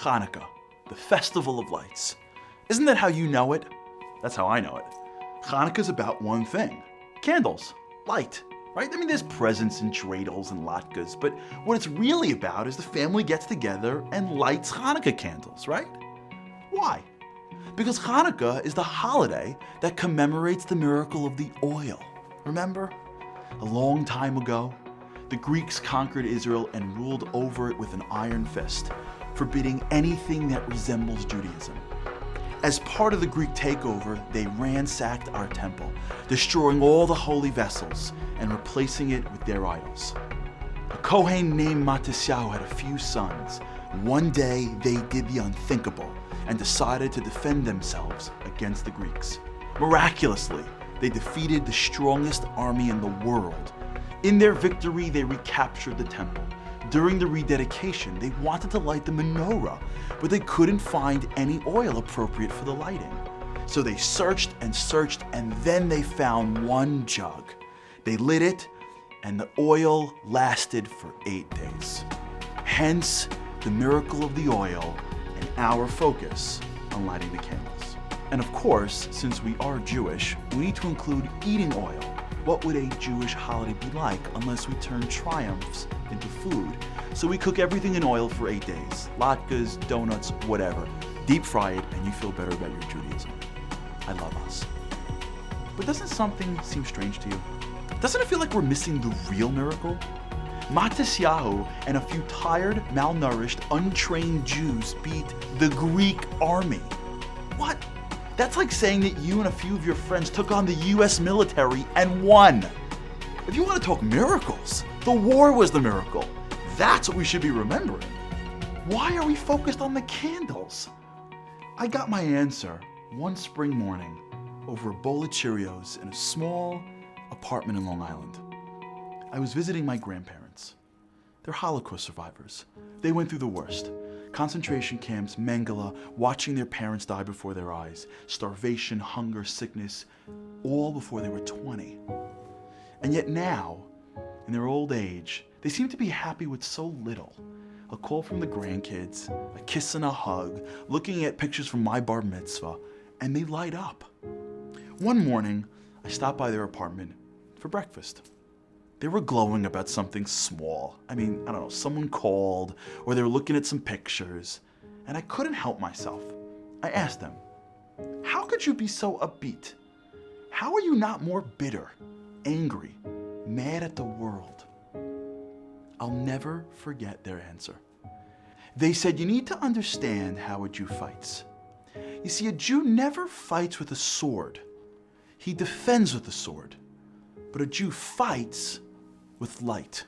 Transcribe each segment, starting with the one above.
Hanukkah, the festival of lights. Isn't that how you know it? That's how I know it. Hanukkah's about one thing: candles, light, right? I mean, there's presents and dreidels and latkes, but what it's really about is the family gets together and lights Hanukkah candles, right? Why? Because Hanukkah is the holiday that commemorates the miracle of the oil. Remember? A long time ago, the Greeks conquered Israel and ruled over it with an iron fist, forbidding anything that resembles Judaism. As part of the Greek takeover, they ransacked our temple, destroying all the holy vessels and replacing it with their idols. A Kohen named Matisyahu had a few sons. One day, they did the unthinkable and decided to defend themselves against the Greeks. Miraculously, they defeated the strongest army in the world. In their victory, they recaptured the temple. During the rededication, they wanted to light the menorah, but they couldn't find any oil appropriate for the lighting. So they searched, and then they found one jug. They lit it, and the oil lasted for 8 days. Hence, the miracle of the oil and our focus on lighting the candles. And of course, since we are Jewish, we need to include eating oil. What would a Jewish holiday be like unless we turn triumphs into food? So we cook everything in oil for 8 days. Latkes, donuts, whatever. Deep fry it and you feel better about your Judaism. I love us. But doesn't something seem strange to you? Doesn't it feel like we're missing the real miracle? Matisyahu and a few tired, malnourished, untrained Jews beat the Greek army. What? That's like saying that you and a few of your friends took on the US military and won. If you want to talk miracles, the war was the miracle. That's what we should be remembering. Why are we focused on the candles? I got my answer one spring morning over a bowl of Cheerios in a small apartment in Long Island. I was visiting my grandparents. They're Holocaust survivors. They went through the worst. Concentration camps, Mengele, watching their parents die before their eyes, starvation, hunger, sickness, all before they were 20. And yet now, in their old age, they seem to be happy with so little. A call from the grandkids, a kiss and a hug, looking at pictures from my bar mitzvah, and they light up. One morning, I stopped by their apartment for breakfast. They were glowing about something small. I don't know, someone called, or they were looking at some pictures, and I couldn't help myself. I asked them, how could you be so upbeat? How are you not more bitter, angry, mad at the world? I'll never forget their answer. They said, you need to understand how a Jew fights. You see, a Jew never fights with a sword. He defends with a sword. But a Jew fights with light.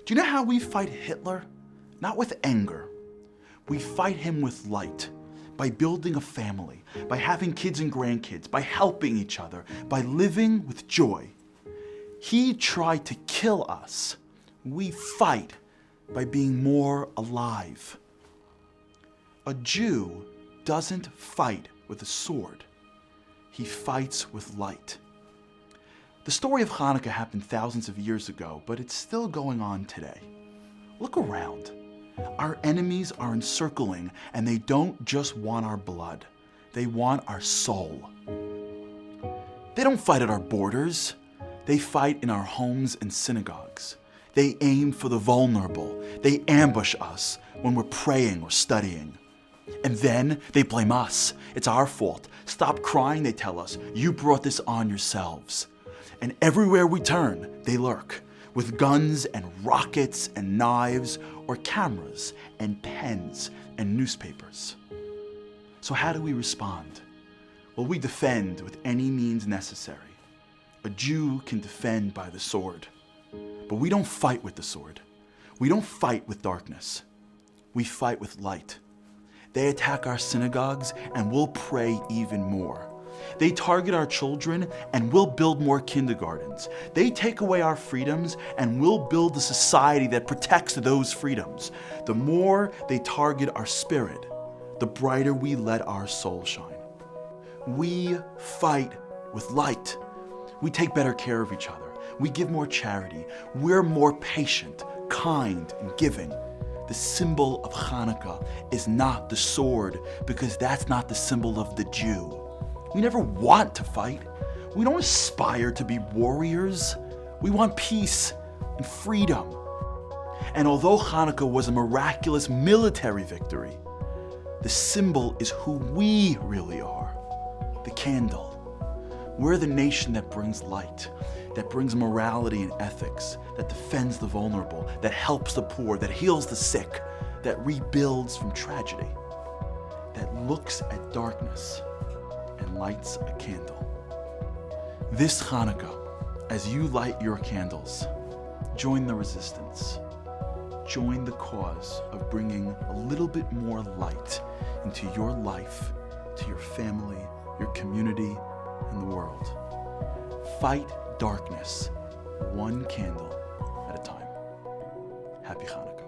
Do you know how we fight Hitler? Not with anger. We fight him with light, by building a family, by having kids and grandkids, by helping each other, by living with joy. He tried to kill us. We fight by being more alive. A Jew doesn't fight with a sword. He fights with light. The story of Hanukkah happened thousands of years ago, but it's still going on today. Look around. Our enemies are encircling, and they don't just want our blood. They want our soul. They don't fight at our borders. They fight in our homes and synagogues. They aim for the vulnerable. They ambush us when we're praying or studying. And then they blame us. It's our fault. Stop crying, they tell us. You brought this on yourselves. And everywhere we turn, they lurk, with guns and rockets and knives, or cameras and pens and newspapers. So how do we respond? Well, we defend with any means necessary. A Jew can defend by the sword. But we don't fight with the sword. We don't fight with darkness. We fight with light. They attack our synagogues, and we'll pray even more. They target our children, and we'll build more kindergartens. They take away our freedoms, and we'll build a society that protects those freedoms. The more they target our spirit, the brighter we let our soul shine. We fight with light. We take better care of each other. We give more charity. We're more patient, kind, and giving. The symbol of Hanukkah is not the sword, because that's not the symbol of the Jew. We never want to fight. We don't aspire to be warriors. We want peace and freedom. And although Hanukkah was a miraculous military victory, the symbol is who we really are, the candle. We're the nation that brings light, that brings morality and ethics, that defends the vulnerable, that helps the poor, that heals the sick, that rebuilds from tragedy, that looks at darkness and lights a candle. This Hanukkah, as you light your candles, join the resistance. Join the cause of bringing a little bit more light into your life, to your family, your community, and the world. Fight darkness, one candle at a time. Happy Hanukkah.